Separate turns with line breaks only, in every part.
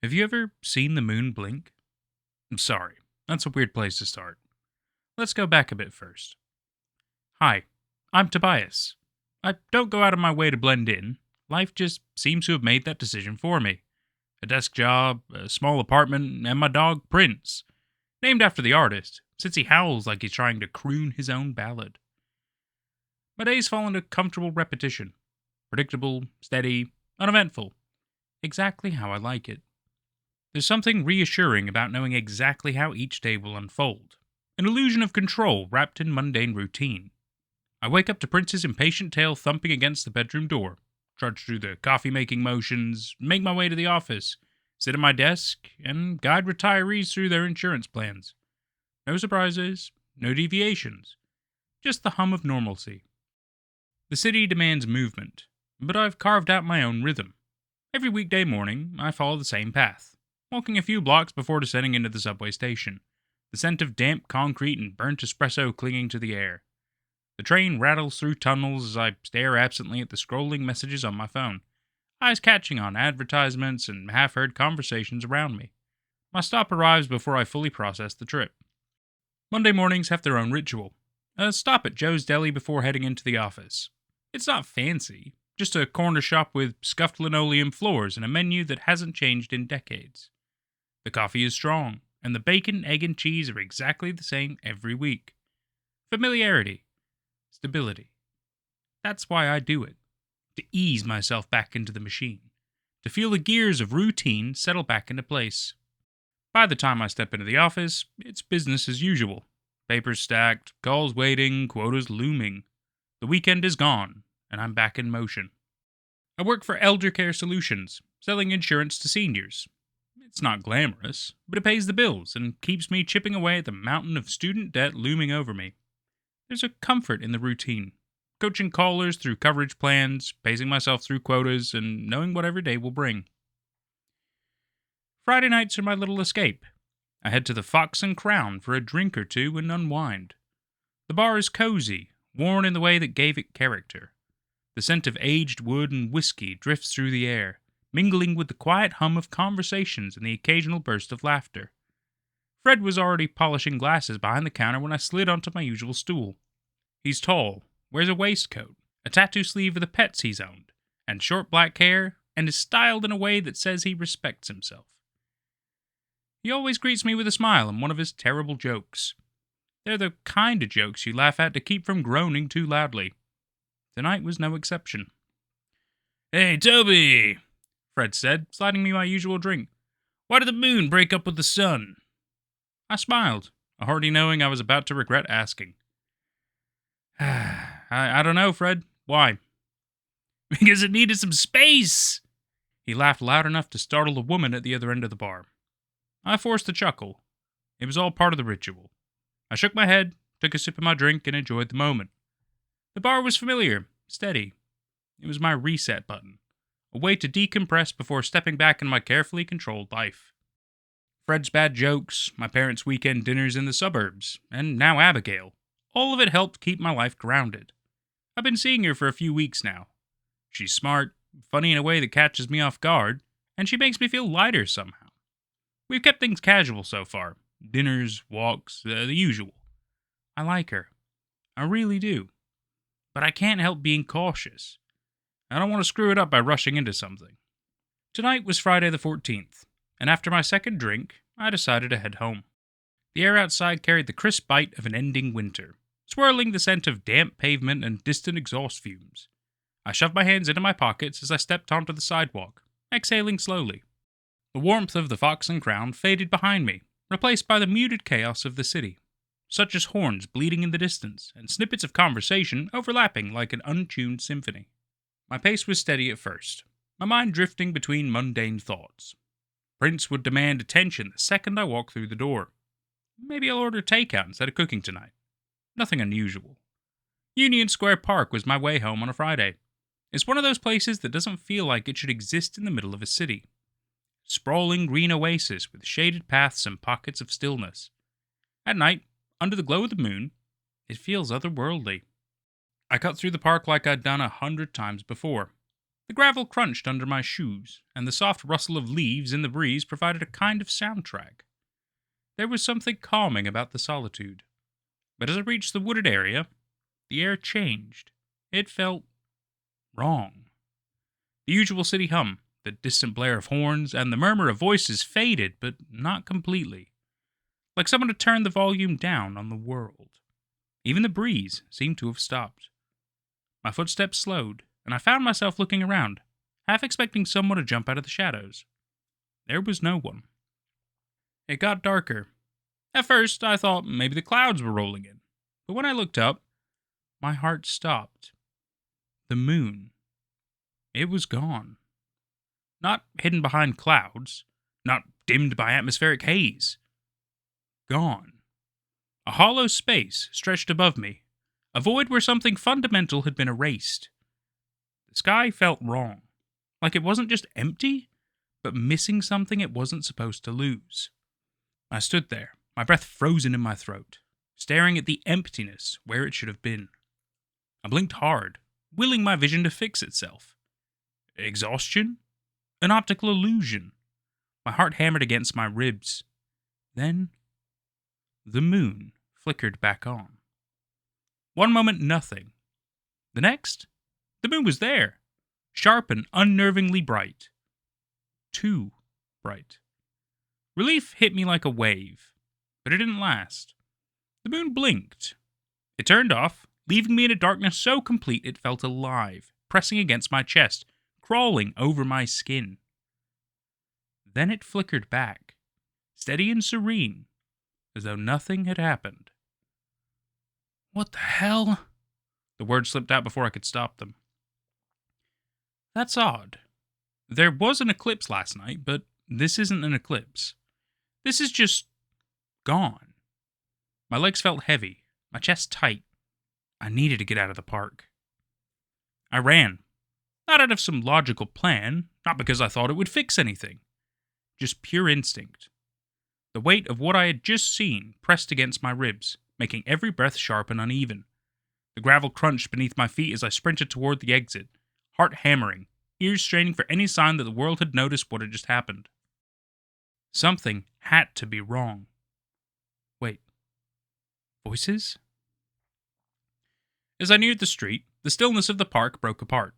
Have you ever seen the moon blink? I'm sorry, that's a weird place to start. Let's go back a bit first. Hi, I'm Tobias. I don't go out of my way to blend in. Life just seems to have made that decision for me. A desk job, a small apartment, and my dog, Prince. Named after the artist, since he howls like he's trying to croon his own ballad. My days fall into comfortable repetition. Predictable, steady, uneventful. Exactly how I like it. There's something reassuring about knowing exactly how each day will unfold. An illusion of control wrapped in mundane routine. I wake up to Prince's impatient tail thumping against the bedroom door, trudge through the coffee-making motions, make my way to the office, sit at my desk, and guide retirees through their insurance plans. No surprises, no deviations, just the hum of normalcy. The city demands movement, but I've carved out my own rhythm. Every weekday morning, I follow the same path, walking a few blocks before descending into the subway station, the scent of damp concrete and burnt espresso clinging to the air. The train rattles through tunnels as I stare absently at the scrolling messages on my phone, eyes catching on advertisements and half-heard conversations around me. My stop arrives before I fully process the trip. Monday mornings have their own ritual. A stop at Joe's Deli before heading into the office. It's not fancy, just a corner shop with scuffed linoleum floors and a menu that hasn't changed in decades. The coffee is strong, and the bacon, egg, and cheese are exactly the same every week. Familiarity. Stability. That's why I do it. To ease myself back into the machine. To feel the gears of routine settle back into place. By the time I step into the office, it's business as usual. Papers stacked, calls waiting, quotas looming. The weekend is gone, and I'm back in motion. I work for Elder Care Solutions, selling insurance to seniors. It's not glamorous, but it pays the bills and keeps me chipping away at the mountain of student debt looming over me. There's a comfort in the routine. Coaching callers through coverage plans, pacing myself through quotas, and knowing what every day will bring. Friday nights are my little escape. I head to the Fox and Crown for a drink or two and unwind. The bar is cozy, worn in the way that gave it character. The scent of aged wood and whiskey drifts through the air, mingling with the quiet hum of conversations and the occasional burst of laughter. Fred was already polishing glasses behind the counter when I slid onto my usual stool. He's tall, wears a waistcoat, a tattoo sleeve of the pets he's owned, and short black hair, and is styled in a way that says he respects himself. He always greets me with a smile and one of his terrible jokes. They're the kind of jokes you laugh at to keep from groaning too loudly. Tonight was no exception. "Hey, Toby," Fred said, sliding me my usual drink. "Why did the moon break up with the sun?" I smiled, already knowing I was about to regret asking. I don't know, Fred. Why? "Because it needed some space." He laughed loud enough to startle a woman at the other end of the bar. I forced a chuckle. It was all part of the ritual. I shook my head, took a sip of my drink, and enjoyed the moment. The bar was familiar, steady. It was my reset button, a way to decompress before stepping back in my carefully controlled life. Fred's bad jokes, my parents' weekend dinners in the suburbs, and now Abigail. All of it helped keep my life grounded. I've been seeing her for a few weeks now. She's smart, funny in a way that catches me off guard, and she makes me feel lighter somehow. We've kept things casual so far. Dinners, walks, the usual. I like her. I really do. But I can't help being cautious. I don't want to screw it up by rushing into something. Tonight was Friday the 14th, and after my second drink, I decided to head home. The air outside carried the crisp bite of an ending winter, swirling the scent of damp pavement and distant exhaust fumes. I shoved my hands into my pockets as I stepped onto the sidewalk, exhaling slowly. The warmth of the Fox and Crown faded behind me, replaced by the muted chaos of the city, such as horns bleating in the distance and snippets of conversation overlapping like an untuned symphony. My pace was steady at first, my mind drifting between mundane thoughts. Prince would demand attention the second I walked through the door. Maybe I'll order takeout instead of cooking tonight. Nothing unusual. Union Square Park was my way home on a Friday. It's one of those places that doesn't feel like it should exist in the middle of a city. Sprawling green oasis with shaded paths and pockets of stillness. At night, under the glow of the moon, it feels otherworldly. I cut through the park like I'd done 100 times before. The gravel crunched under my shoes, and the soft rustle of leaves in the breeze provided a kind of soundtrack. There was something calming about the solitude. But as I reached the wooded area, the air changed. It felt wrong. The usual city hum, the distant blare of horns, and the murmur of voices faded, but not completely. Like someone had turned the volume down on the world. Even the breeze seemed to have stopped. My footsteps slowed, and I found myself looking around, half expecting someone to jump out of the shadows. There was no one. It got darker. At first, I thought maybe the clouds were rolling in, but when I looked up, my heart stopped. The moon. It was gone. Not hidden behind clouds, not dimmed by atmospheric haze. Gone. A hollow space stretched above me, a void where something fundamental had been erased. The sky felt wrong, like it wasn't just empty, but missing something it wasn't supposed to lose. I stood there, my breath frozen in my throat, staring at the emptiness where it should have been. I blinked hard, willing my vision to fix itself. Exhaustion? An optical illusion. My heart hammered against my ribs. Then, the moon flickered back on. One moment, nothing. The next, the moon was there, sharp and unnervingly bright. Too bright. Relief hit me like a wave, but it didn't last. The moon blinked. It turned off, leaving me in a darkness so complete it felt alive, pressing against my chest, crawling over my skin. Then it flickered back, steady and serene, as though nothing had happened. What the hell? The words slipped out before I could stop them. That's odd. There was an eclipse last night, but this isn't an eclipse. This is just gone. My legs felt heavy, my chest tight. I needed to get out of the park. I ran. Not out of some logical plan, not because I thought it would fix anything. Just pure instinct. The weight of what I had just seen pressed against my ribs, making every breath sharp and uneven. The gravel crunched beneath my feet as I sprinted toward the exit, heart hammering, ears straining for any sign that the world had noticed what had just happened. Something had to be wrong. Wait. Voices? As I neared the street, the stillness of the park broke apart.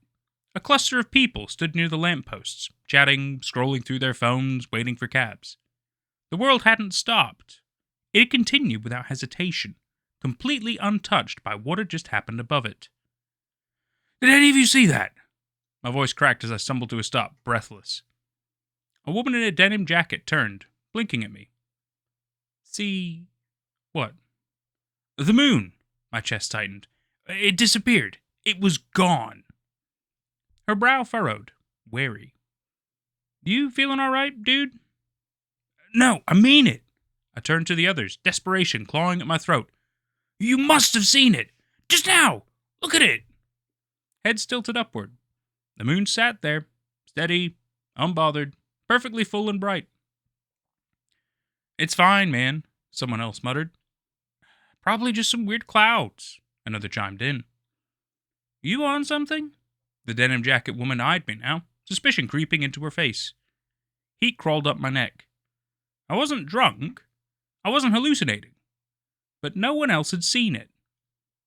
A cluster of people stood near the lampposts, chatting, scrolling through their phones, waiting for cabs. The world hadn't stopped. It had continued without hesitation, completely untouched by what had just happened above it. Did any of you see that? My voice cracked as I stumbled to a stop, breathless. A woman in a denim jacket turned, blinking at me. See... what? The moon! My chest tightened. It disappeared. It was gone. Her brow furrowed, wary. You feeling all right, dude? No, I mean it. I turned to the others, desperation clawing at my throat. You must have seen it. Just now. Look at it. Heads tilted upward. The moon sat there, steady, unbothered, perfectly full and bright. It's fine, man, someone else muttered. Probably just some weird clouds, another chimed in. You on something? The denim jacket woman eyed me now, suspicion creeping into her face. Heat crawled up my neck. I wasn't drunk. I wasn't hallucinating. But no one else had seen it.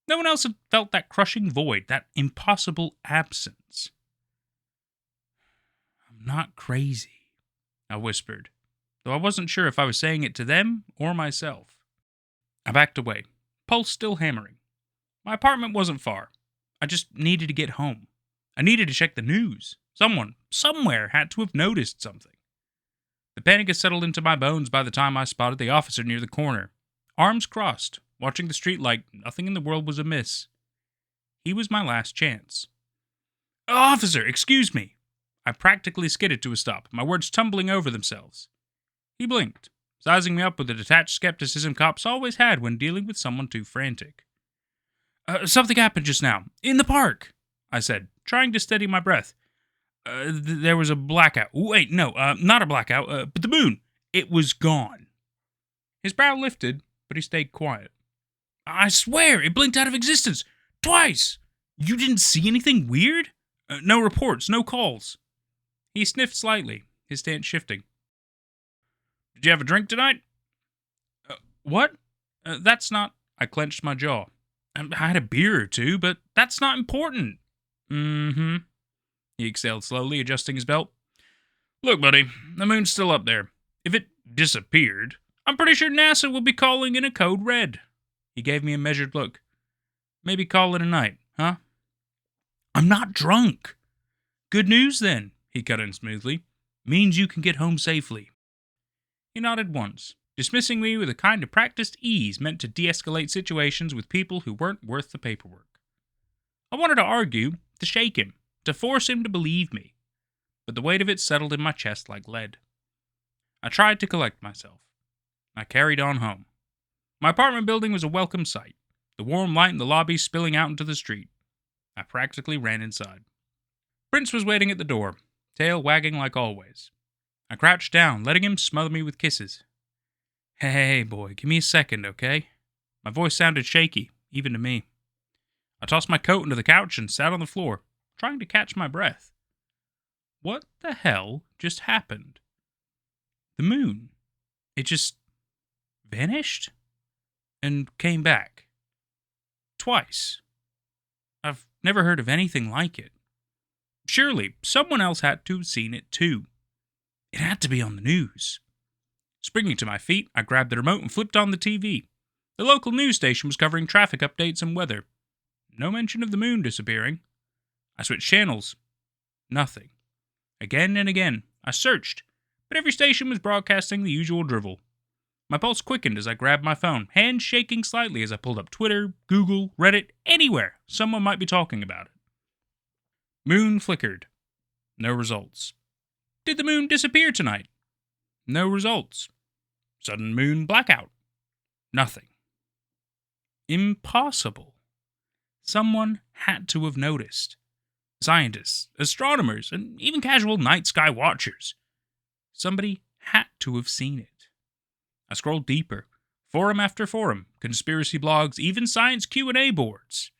No one else had felt that crushing void, that impossible absence. I'm not crazy, I whispered, though I wasn't sure if I was saying it to them or myself. I backed away, pulse still hammering. My apartment wasn't far. I just needed to get home. I needed to check the news. Someone, somewhere, had to have noticed something. The panic had settled into my bones by the time I spotted the officer near the corner, arms crossed, watching the street like nothing in the world was amiss. He was my last chance. Officer, excuse me. I practically skidded to a stop, my words tumbling over themselves. He blinked, sizing me up with the detached skepticism cops always had when dealing with someone too frantic. Something happened just now. In the park, I said, trying to steady my breath. There was a blackout. Wait, no, not a blackout, but the moon. It was gone. His brow lifted, but he stayed quiet. I swear, it blinked out of existence. Twice. You didn't see anything weird? No reports, no calls." He sniffed slightly, his stance shifting. "Did you have a drink tonight?" What? That's not. I clenched my jaw. I had a beer or two, but that's not important." "Mm-hmm." He exhaled slowly, adjusting his belt. "Look, buddy, the moon's still up there. If it disappeared, I'm pretty sure NASA will be calling in a code red." He gave me a measured look. "Maybe call it a night, huh?" "I'm not drunk." "Good news, then," he cut in smoothly. "Means you can get home safely." He nodded once, dismissing me with a kind of practiced ease meant to de-escalate situations with people who weren't worth the paperwork. I wanted to argue, to shake him, to force him to believe me, but the weight of it settled in my chest like lead. I tried to collect myself. I carried on home. My apartment building was a welcome sight, the warm light in the lobby spilling out into the street. I practically ran inside. Prince was waiting at the door, tail wagging like always. I crouched down, letting him smother me with kisses. "Hey, boy, give me a second, okay?" My voice sounded shaky, even to me. I tossed my coat into the couch and sat on the floor, trying to catch my breath. What the hell just happened? The moon. It just vanished and came back. Twice. I've never heard of anything like it. Surely, someone else had to have seen it too. It had to be on the news. Springing to my feet, I grabbed the remote and flipped on the TV. The local news station was covering traffic updates and weather. No mention of the moon disappearing. I switched channels. Nothing. Again and again, I searched, but every station was broadcasting the usual drivel. My pulse quickened as I grabbed my phone, hands shaking slightly as I pulled up Twitter, Google, Reddit, anywhere someone might be talking about it. Moon flickered. No results. Did the moon disappear tonight? No results. Sudden moon blackout. Nothing. Impossible. Someone had to have noticed. Scientists, astronomers, and even casual night sky watchers. Somebody had to have seen it. I scrolled deeper. Forum after forum, conspiracy blogs, even science Q&A boards.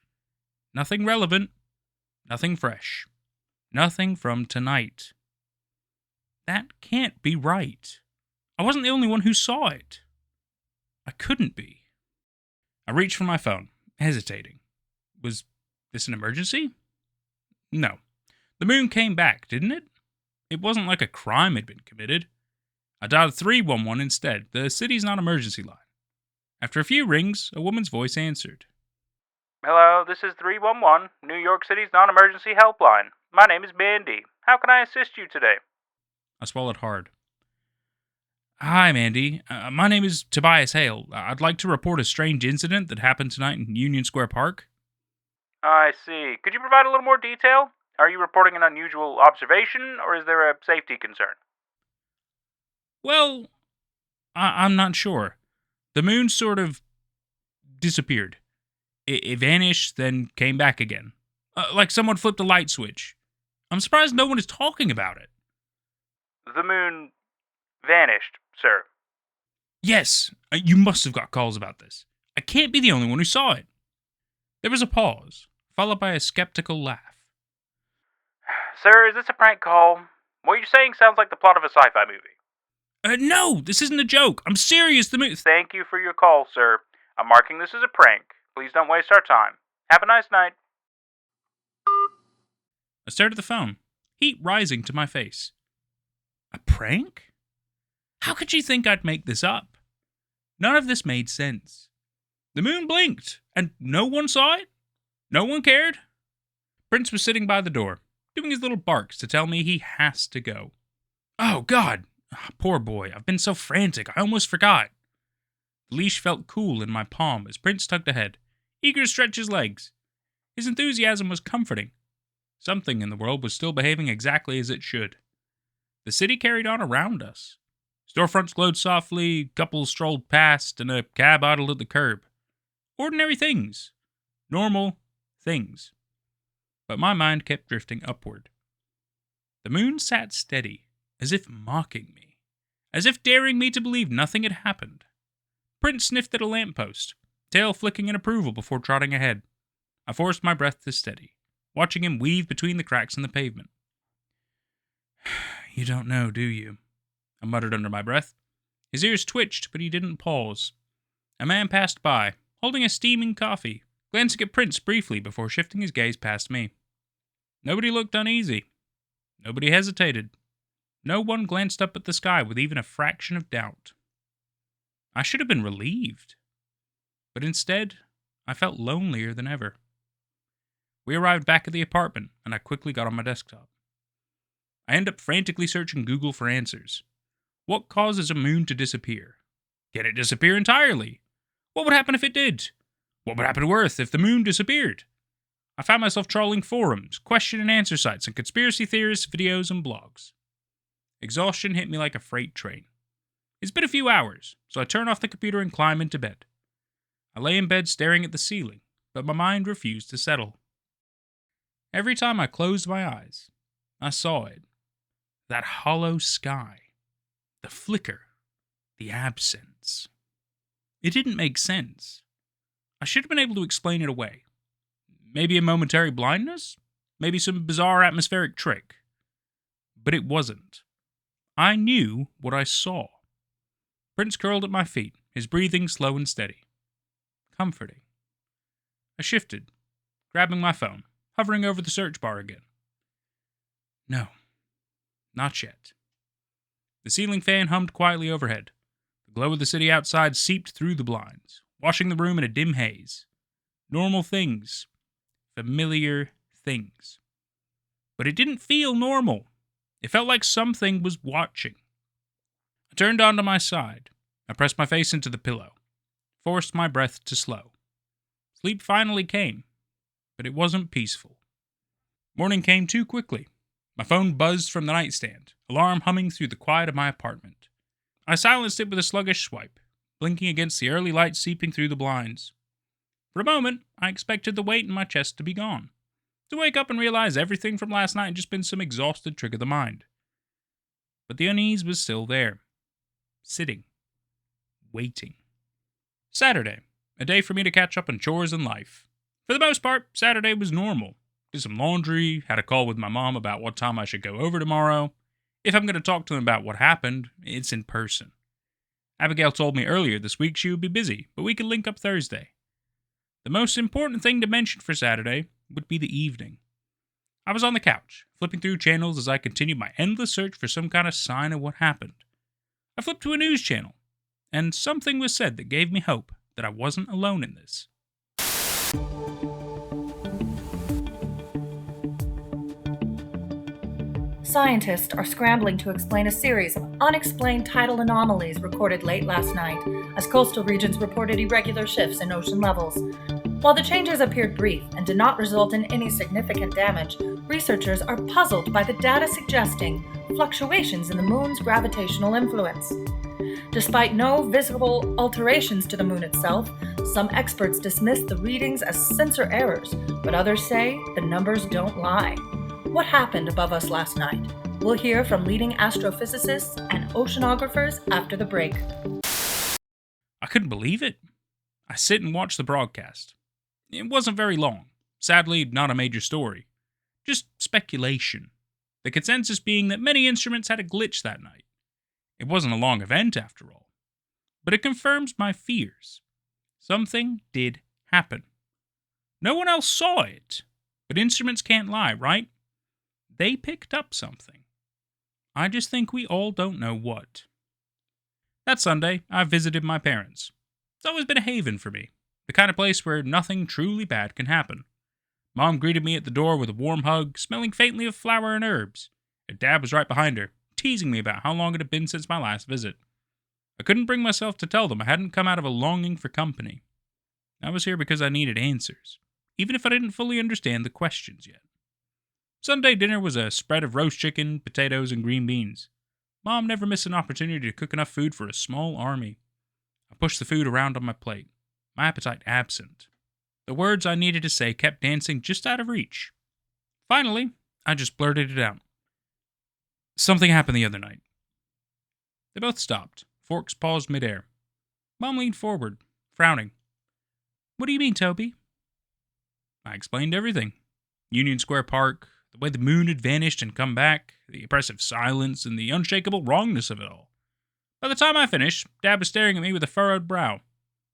Nothing relevant. Nothing fresh. Nothing from tonight. That can't be right. I wasn't the only one who saw it. I couldn't be. I reached for my phone, hesitating. Was this an emergency? No. The moon came back, didn't it? It wasn't like a crime had been committed. I dialed 311 instead, the city's non-emergency line. After a few rings, a woman's voice answered.
"Hello, this is 311, New York City's non-emergency helpline. My name is Mandy. How can I assist you today?"
I swallowed hard. "Hi, Mandy. My name is Tobias Hale. I'd like to report a strange incident that happened tonight in Union Square Park."
I see. Could you provide a little more detail? Are you reporting an unusual observation, or is there a safety concern?
Well, I'm not sure. The moon sort of disappeared. It vanished, then came back again. Like someone flipped a light switch. I'm surprised no one is talking about it.
The moon vanished, sir.
Yes, you must have got calls about this. I can't be the only one who saw it. There was a pause, followed by a skeptical laugh.
Sir, is this a prank call? What you're saying sounds like the plot of a sci-fi movie.
No, this isn't a joke. I'm serious. The moon...
Thank you for your call, sir. I'm marking this as a prank. Please don't waste our time. Have a nice night.
I stared at the phone, heat rising to my face. A prank? How could she think I'd make this up? None of this made sense. The moon blinked, and no one saw it? No one cared? Prince was sitting by the door, doing his little barks to tell me he has to go. Oh, God! Poor boy, I've been so frantic, I almost forgot. The leash felt cool in my palm as Prince tugged ahead, eager to stretch his legs. His enthusiasm was comforting. Something in the world was still behaving exactly as it should. The city carried on around us. Storefronts glowed softly, couples strolled past, and a cab idled at the curb. Ordinary things. Normal things. But my mind kept drifting upward. The moon sat steady, as if mocking me, as if daring me to believe nothing had happened. Prince sniffed at a lamppost, tail flicking in approval before trotting ahead. I forced my breath to steady, watching him weave between the cracks in the pavement. You don't know, do you? I muttered under my breath. His ears twitched, but he didn't pause. A man passed by, holding a steaming coffee, glancing at Prince briefly before shifting his gaze past me. Nobody looked uneasy. Nobody hesitated. No one glanced up at the sky with even a fraction of doubt. I should have been relieved. But instead, I felt lonelier than ever. We arrived back at the apartment, and I quickly got on my desktop. I ended up frantically searching Google for answers. What causes a moon to disappear? Can it disappear entirely? What would happen if it did? What would happen to Earth if the moon disappeared? I found myself trawling forums, question and answer sites, and conspiracy theorists, videos, and blogs. Exhaustion hit me like a freight train. It's been a few hours, so I turn off the computer and climb into bed. I lay in bed staring at the ceiling, but my mind refused to settle. Every time I closed my eyes, I saw it. That hollow sky. The flicker. The absence. It didn't make sense. I should have been able to explain it away. Maybe a momentary blindness? Maybe some bizarre atmospheric trick. But it wasn't. I knew what I saw. Prince curled at my feet, his breathing slow and steady. Comforting. I shifted, grabbing my phone, hovering over the search bar again. No, not yet. The ceiling fan hummed quietly overhead. The glow of the city outside seeped through the blinds, washing the room in a dim haze. Normal things. Familiar things. But it didn't feel normal. It felt like something was watching. I turned onto my side. I pressed my face into the pillow, forced my breath to slow. Sleep finally came, but it wasn't peaceful. Morning came too quickly. My phone buzzed from the nightstand, alarm humming through the quiet of my apartment. I silenced it with a sluggish swipe, blinking against the early light seeping through the blinds. For a moment, I expected the weight in my chest to be gone, to wake up and realize everything from last night had just been some exhausted trick of the mind. But the unease was still there, sitting, waiting. Saturday, a day for me to catch up on chores and life. For the most part, Saturday was normal. Did some laundry, had a call with my mom about what time I should go over tomorrow. If I'm going to talk to them about what happened, it's in person. Abigail told me earlier this week she would be busy, but we could link up Thursday. The most important thing to mention for Saturday would be the evening. I was on the couch, flipping through channels as I continued my endless search for some kind of sign of what happened. I flipped to a news channel, and something was said that gave me hope that I wasn't alone in this.
Scientists are scrambling to explain a series of unexplained tidal anomalies recorded late last night, as coastal regions reported irregular shifts in ocean levels. While the changes appeared brief and did not result in any significant damage, researchers are puzzled by the data suggesting fluctuations in the moon's gravitational influence. Despite no visible alterations to the moon itself, some experts dismiss the readings as sensor errors, but others say the numbers don't lie. What happened above us last night? We'll hear from leading astrophysicists and oceanographers after the break.
I couldn't believe it. I sit and watch the broadcast. It wasn't very long. Sadly, not a major story. Just speculation. The consensus being that many instruments had a glitch that night. It wasn't a long event, after all. But it confirms my fears. Something did happen. No one else saw it. But instruments can't lie, right? They picked up something. I just think we all don't know what. That Sunday, I visited my parents. It's always been a haven for me. The kind of place where nothing truly bad can happen. Mom greeted me at the door with a warm hug, smelling faintly of flower and herbs. And Dad was right behind her, teasing me about how long it had been since my last visit. I couldn't bring myself to tell them I hadn't come out of a longing for company. I was here because I needed answers, even if I didn't fully understand the questions yet. Sunday dinner was a spread of roast chicken, potatoes, and green beans. Mom never missed an opportunity to cook enough food for a small army. I pushed the food around on my plate, my appetite absent. The words I needed to say kept dancing just out of reach. Finally, I just blurted it out. Something happened the other night. They both stopped, forks paused midair. Mom leaned forward, frowning. What do you mean, Toby? I explained everything. Union Square Park, the way the moon had vanished and come back, the oppressive silence, and the unshakable wrongness of it all. By the time I finished, Dad was staring at me with a furrowed brow,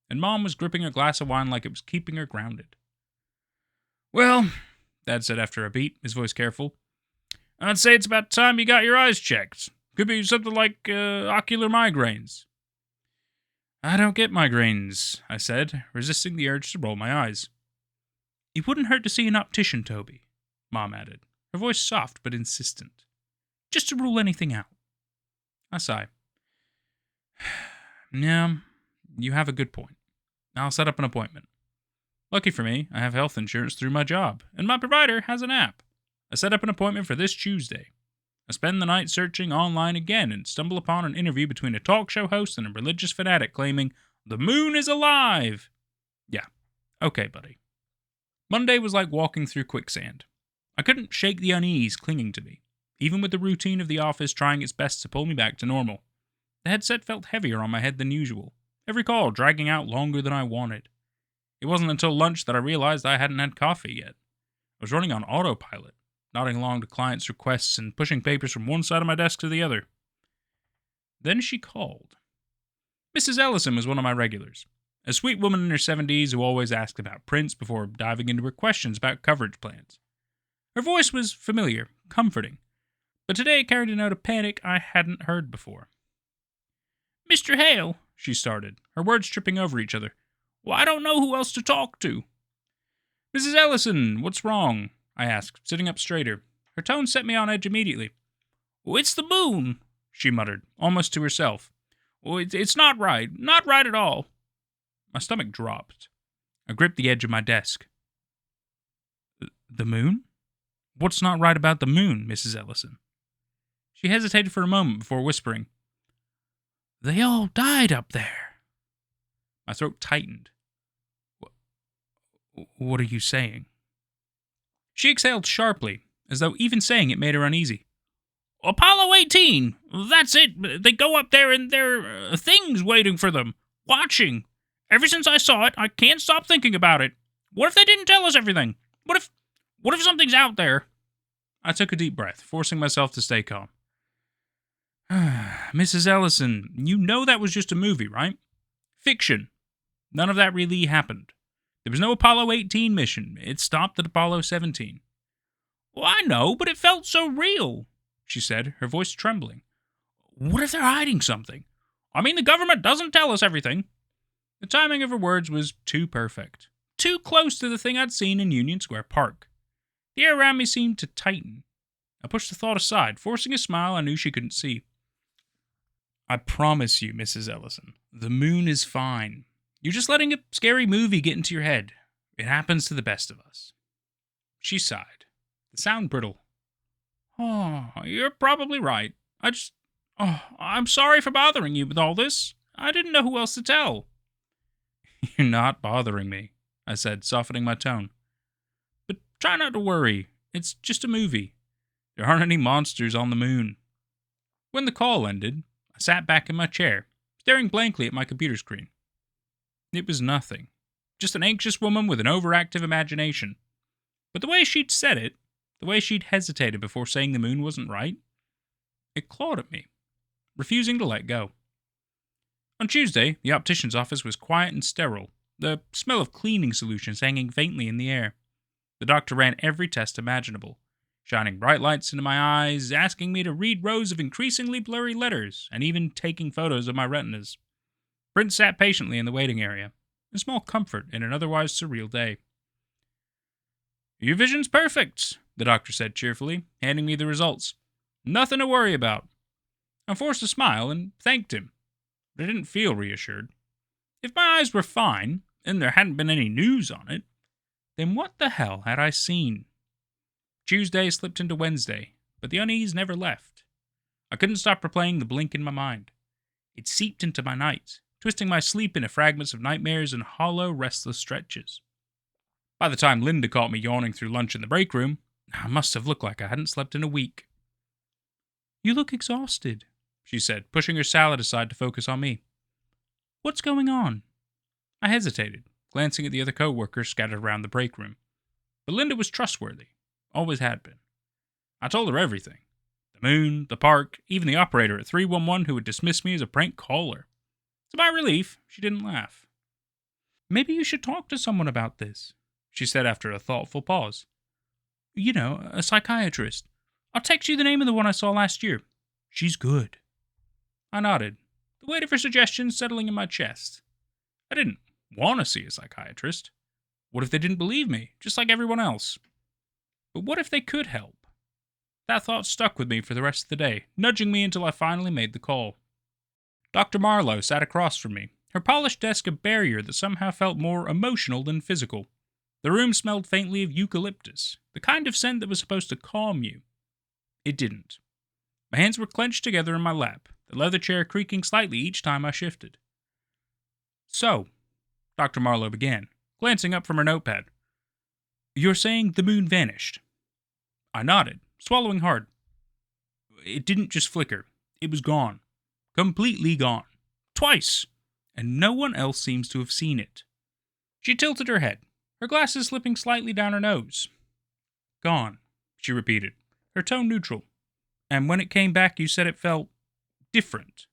and Mom was gripping her glass of wine like it was keeping her grounded. "Well," Dad said after a beat, his voice careful, "I'd say it's about time you got your eyes checked. Could be something like ocular migraines." "I don't get migraines," I said, resisting the urge to roll my eyes. "It wouldn't hurt to see an optician, Toby," Mom added, her voice soft but insistent. "Just to rule anything out." I sighed. "Yeah, you have a good point. I'll set up an appointment. Lucky for me, I have health insurance through my job, and my provider has an app. I set up an appointment for this Tuesday. I spend the night searching online again and stumble upon an interview between a talk show host and a religious fanatic claiming, 'The moon is alive!' Yeah, okay, buddy." Monday was like walking through quicksand. I couldn't shake the unease clinging to me, even with the routine of the office trying its best to pull me back to normal. The headset felt heavier on my head than usual, every call dragging out longer than I wanted. It wasn't until lunch that I realized I hadn't had coffee yet. I was running on autopilot, nodding along to clients' requests and pushing papers from one side of my desk to the other. Then she called. Mrs. Ellison was one of my regulars, a sweet woman in her 70s who always asked about prints before diving into her questions about coverage plans. Her voice was familiar, comforting, but today it carried a note of panic I hadn't heard before. "Mr. Hale," she started, her words tripping over each other. "Well, I don't know who else to talk to." "Mrs. Ellison, what's wrong?" I asked, sitting up straighter. Her tone set me on edge immediately. "Oh, it's the moon," she muttered, almost to herself. "Oh, it's not right. Not right at all." My stomach dropped. I gripped the edge of my desk. "The moon? What's not right about the moon, Mrs. Ellison?" She hesitated for a moment before whispering, "They all died up there." My throat tightened. "What are you saying?" She exhaled sharply, as though even saying it made her uneasy. "Apollo 18! That's it! They go up there and there are things waiting for them, watching. Ever since I saw it, I can't stop thinking about it. What if they didn't tell us everything? What if something's out there?" I took a deep breath, forcing myself to stay calm. "Mrs. Ellison, you know that was just a movie, right? Fiction. None of that really happened. There was no Apollo 18 mission. It stopped at Apollo 17. "Well, I know, but it felt so real," she said, her voice trembling. "What if they're hiding something? I mean, the government doesn't tell us everything." The timing of her words was too perfect. Too close to the thing I'd seen in Union Square Park. The air around me seemed to tighten. I pushed the thought aside, forcing a smile I knew she couldn't see. "I promise you, Mrs. Ellison, the moon is fine. You're just letting a scary movie get into your head. It happens to the best of us." She sighed, the sound brittle. "Oh, you're probably right. I'm sorry for bothering you with all this. I didn't know who else to tell." "You're not bothering me," I said, softening my tone. "But try not to worry. It's just a movie. There aren't any monsters on the moon." When the call ended, I sat back in my chair, staring blankly at my computer screen. It was nothing. Just an anxious woman with an overactive imagination. But the way she'd said it, the way she'd hesitated before saying the moon wasn't right, it clawed at me, refusing to let go. On Tuesday, the optician's office was quiet and sterile, the smell of cleaning solutions hanging faintly in the air. The doctor ran every test imaginable, shining bright lights into my eyes, asking me to read rows of increasingly blurry letters, and even taking photos of my retinas. Brent sat patiently in the waiting area, a small comfort in an otherwise surreal day. "Your vision's perfect," the doctor said cheerfully, handing me the results. "Nothing to worry about." I forced a smile and thanked him, but I didn't feel reassured. If my eyes were fine, and there hadn't been any news on it, then what the hell had I seen? Tuesday slipped into Wednesday, but the unease never left. I couldn't stop replaying the blink in my mind. It seeped into my nights, twisting my sleep into fragments of nightmares and hollow, restless stretches. By the time Linda caught me yawning through lunch in the break room, I must have looked like I hadn't slept in a week. "You look exhausted," she said, pushing her salad aside to focus on me. "What's going on?" I hesitated, glancing at the other co-workers scattered around the break room. But Linda was trustworthy, Always had been. I told her everything. The moon, the park, even the operator at 311 who had dismissed me as a prank caller. To my relief, she didn't laugh. Maybe you should talk to someone about this, she said after a thoughtful pause. You know, a psychiatrist. I'll text you the name of the one I saw last year. She's good. I nodded, the weight of her suggestion settling in my chest. I didn't want to see a psychiatrist. What if they didn't believe me, just like everyone else? But what if they could help? That thought stuck with me for the rest of the day, nudging me until I finally made the call. Dr. Marlowe sat across from me, her polished desk a barrier that somehow felt more emotional than physical. The room smelled faintly of eucalyptus, the kind of scent that was supposed to calm you. It didn't. My hands were clenched together in my lap, the leather chair creaking slightly each time I shifted. So, Dr. Marlowe began, glancing up from her notepad. You're saying the moon vanished? I nodded, swallowing hard. It didn't just flicker. It was gone. Completely gone. Twice. And no one else seems to have seen it. She tilted her head, her glasses slipping slightly down her nose. Gone, she repeated, her tone neutral. And when it came back, you said it felt different.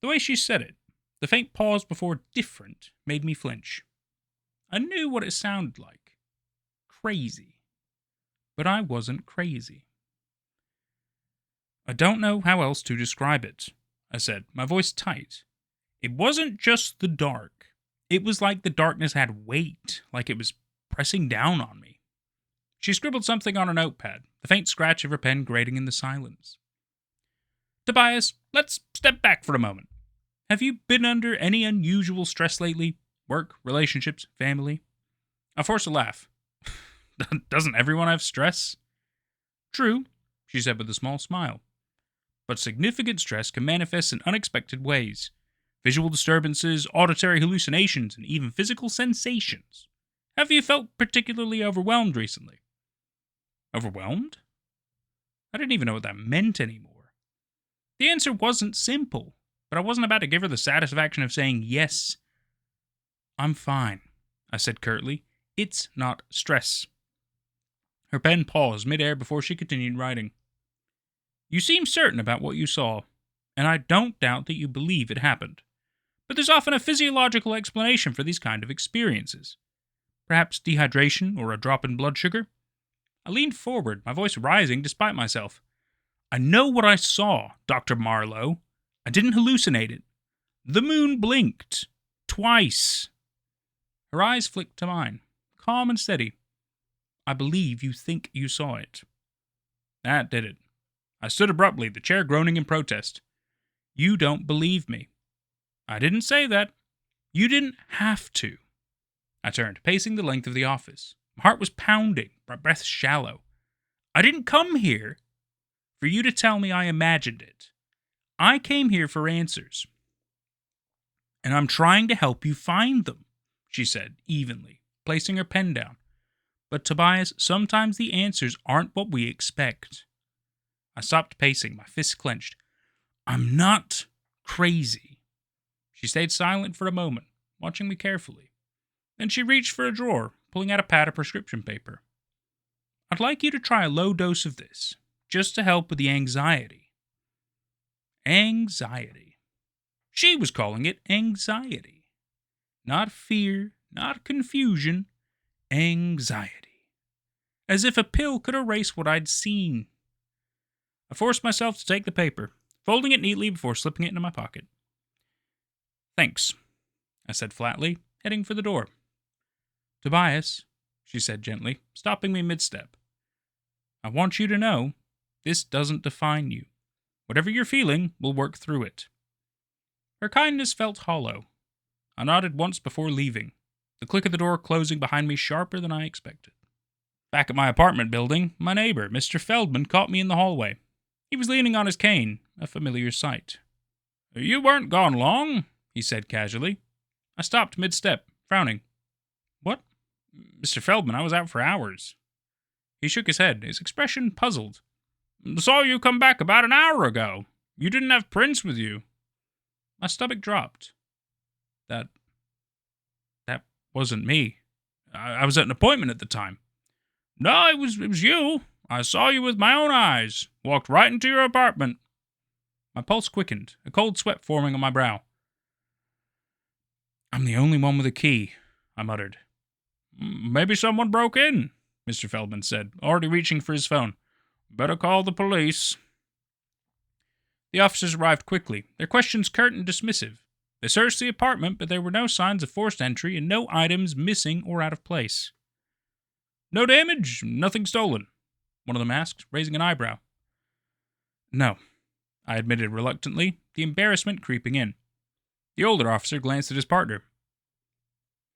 The way she said it, the faint pause before different, made me flinch. I knew what it sounded like. Crazy. But I wasn't crazy. I don't know how else to describe it, I said, my voice tight. It wasn't just the dark. It was like the darkness had weight, like it was pressing down on me. She scribbled something on her notepad, the faint scratch of her pen grating in the silence. Tobias, let's step back for a moment. Have you been under any unusual stress lately? Work, relationships, family? I forced a laugh. Doesn't everyone have stress? True, she said with a small smile. But significant stress can manifest in unexpected ways. Visual disturbances, auditory hallucinations, and even physical sensations. Have you felt particularly overwhelmed recently? Overwhelmed? I didn't even know what that meant anymore. The answer wasn't simple, but I wasn't about to give her the satisfaction of saying yes. I'm fine, I said curtly. It's not stress. Her pen paused midair before she continued writing. You seem certain about what you saw, and I don't doubt that you believe it happened. But there's often a physiological explanation for these kind of experiences. Perhaps dehydration or a drop in blood sugar? I leaned forward, my voice rising despite myself. I know what I saw, Dr. Marlowe. I didn't hallucinate it. The moon blinked. Twice. Her eyes flicked to mine, calm and steady. I believe you think you saw it. That did it. I stood abruptly, the chair groaning in protest. You don't believe me. I didn't say that. You didn't have to. I turned, pacing the length of the office. My heart was pounding, my breath shallow. I didn't come here for you to tell me I imagined it. I came here for answers. And I'm trying to help you find them, she said, evenly, placing her pen down. But Tobias, sometimes the answers aren't what we expect. I stopped pacing, my fists clenched. I'm not crazy. She stayed silent for a moment, watching me carefully. Then she reached for a drawer, pulling out a pad of prescription paper. I'd like you to try a low dose of this, just to help with the anxiety. Anxiety. She was calling it anxiety. Not fear, not confusion, anxiety. As if a pill could erase what I'd seen. I forced myself to take the paper, folding it neatly before slipping it into my pocket. Thanks, I said flatly, heading for the door. Tobias, she said gently, stopping me mid-step. I want you to know, this doesn't define you. Whatever you're feeling, we'll work through it. Her kindness felt hollow. I nodded once before leaving, the click of the door closing behind me sharper than I expected. Back at my apartment building, my neighbor, Mr. Feldman, caught me in the hallway. He was leaning on his cane, a familiar sight. You weren't gone long, he said casually. I stopped mid-step, frowning. What? Mr. Feldman, I was out for hours. He shook his head, his expression puzzled. Saw you come back about an hour ago. You didn't have Prince with you. My stomach dropped. That wasn't me. I was at an appointment at the time. No, it was you. I saw you with my own eyes. Walked right into your apartment. My pulse quickened, a cold sweat forming on my brow. I'm the only one with a key, I muttered. Maybe someone broke in, Mr. Feldman said, already reaching for his phone. Better call the police. The officers arrived quickly, their questions curt and dismissive. They searched the apartment, but there were no signs of forced entry and no items missing or out of place. No damage, nothing stolen, one of them asked, raising an eyebrow. No, I admitted reluctantly, the embarrassment creeping in. The older officer glanced at his partner.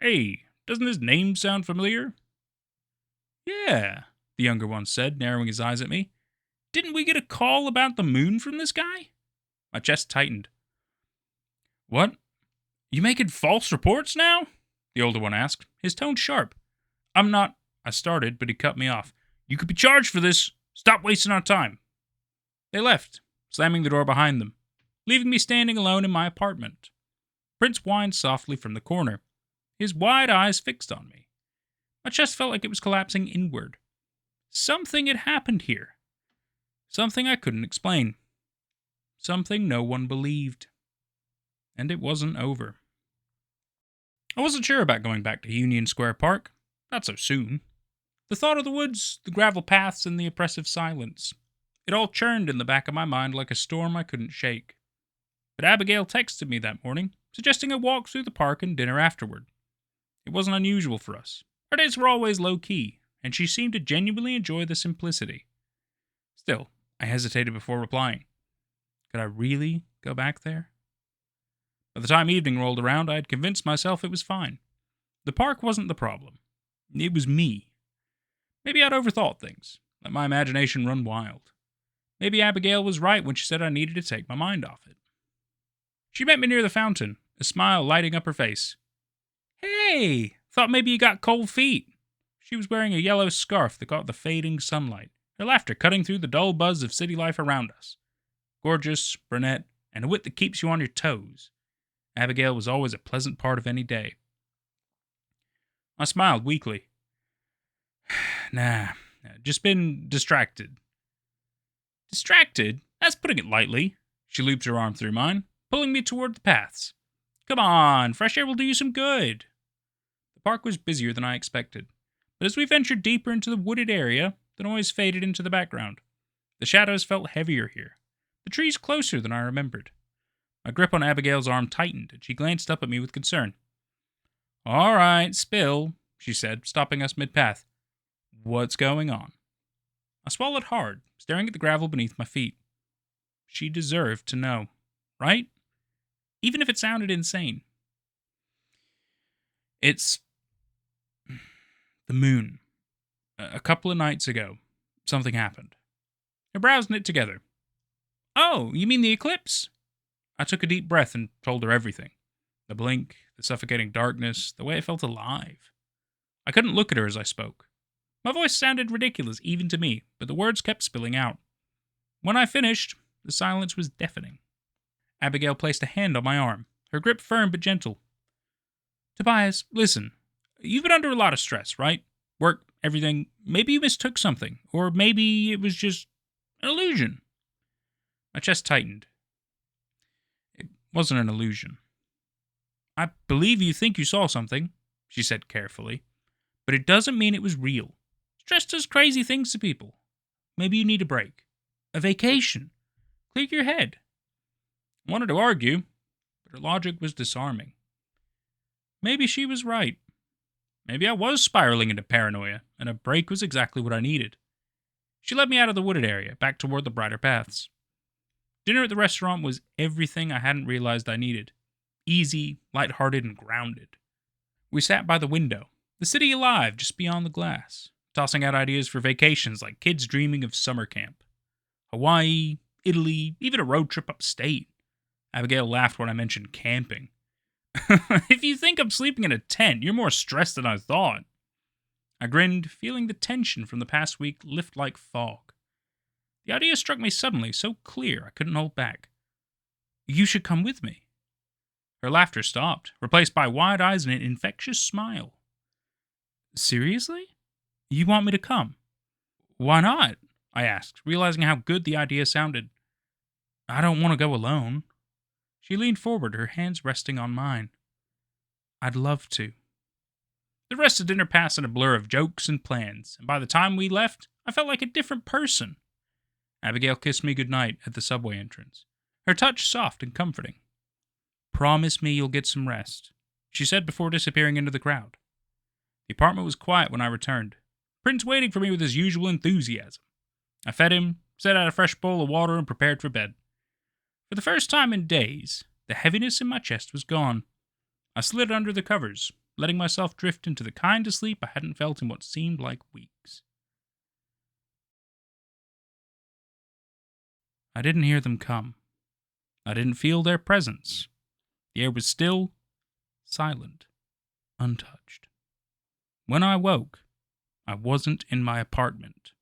Hey, doesn't his name sound familiar? Yeah, the younger one said, narrowing his eyes at me. Didn't we get a call about the moon from this guy? My chest tightened. What? You making false reports now? The older one asked, his tone sharp. I'm not, I started, but he cut me off. You could be charged for this. Stop wasting our time. They left, slamming the door behind them, leaving me standing alone in my apartment. Prince whined softly from the corner, his wide eyes fixed on me. My chest felt like it was collapsing inward. Something had happened here. Something I couldn't explain. Something no one believed. And it wasn't over. I wasn't sure about going back to Union Square Park. Not so soon. The thought of the woods, the gravel paths, and the oppressive silence. It all churned in the back of my mind like a storm I couldn't shake. But Abigail texted me that morning, suggesting a walk through the park and dinner afterward. It wasn't unusual for us. Our dates were always low-key, and she seemed to genuinely enjoy the simplicity. Still, I hesitated before replying. Could I really go back there? By the time evening rolled around, I had convinced myself it was fine. The park wasn't the problem. It was me. Maybe I'd overthought things, let my imagination run wild. Maybe Abigail was right when she said I needed to take my mind off it. She met me near the fountain, a smile lighting up her face. Hey, thought maybe you got cold feet. She was wearing a yellow scarf that caught the fading sunlight, her laughter cutting through the dull buzz of city life around us. Gorgeous, brunette, and a wit that keeps you on your toes. Abigail was always a pleasant part of any day. I smiled weakly. Nah, just been distracted. Distracted? That's putting it lightly. She looped her arm through mine, pulling me toward the paths. Come on, fresh air will do you some good. The park was busier than I expected, but as we ventured deeper into the wooded area, the noise faded into the background. The shadows felt heavier here, the trees closer than I remembered. My grip on Abigail's arm tightened, and she glanced up at me with concern. All right, spill, she said, stopping us mid-path. What's going on? I swallowed hard, staring at the gravel beneath my feet. She deserved to know, right? Even if it sounded insane. It's the moon. A couple of nights ago, something happened. Her brows knit together. Oh, you mean the eclipse? I took a deep breath and told her everything. The blink, the suffocating darkness, the way I felt alive. I couldn't look at her as I spoke. My voice sounded ridiculous even to me, but the words kept spilling out. When I finished, the silence was deafening. Abigail placed a hand on my arm, her grip firm but gentle. Tobias, listen. You've been under a lot of stress, right? Work, everything. Maybe you mistook something, or maybe it was just an illusion. My chest tightened. It wasn't an illusion. I believe you think you saw something, she said carefully, but it doesn't mean it was real. Stress does crazy things to people. Maybe you need a break. A vacation. Clear your head. I wanted to argue, but her logic was disarming. Maybe she was right. Maybe I was spiraling into paranoia, and a break was exactly what I needed. She led me out of the wooded area, back toward the brighter paths. Dinner at the restaurant was everything I hadn't realized I needed. Easy, lighthearted, and grounded. We sat by the window, the city alive just beyond the glass, tossing out ideas for vacations like kids dreaming of summer camp. Hawaii, Italy, even a road trip upstate. Abigail laughed when I mentioned camping. If you think I'm sleeping in a tent, you're more stressed than I thought. I grinned, feeling the tension from the past week lift like fog. The idea struck me suddenly, so clear I couldn't hold back. You should come with me. Her laughter stopped, replaced by wide eyes and an infectious smile. Seriously? You want me to come? Why not? I asked, realizing how good the idea sounded. I don't want to go alone. She leaned forward, her hands resting on mine. I'd love to. The rest of dinner passed in a blur of jokes and plans, and by the time we left, I felt like a different person. Abigail kissed me goodnight at the subway entrance, her touch soft and comforting. Promise me you'll get some rest, she said before disappearing into the crowd. The apartment was quiet when I returned, Prince waiting for me with his usual enthusiasm. I fed him, set out a fresh bowl of water, and prepared for bed. For the first time in days, the heaviness in my chest was gone. I slid under the covers, letting myself drift into the kind of sleep I hadn't felt in what seemed like weeks. I didn't hear them come. I didn't feel their presence. The air was still, silent, untouched. When I woke, I wasn't in my apartment.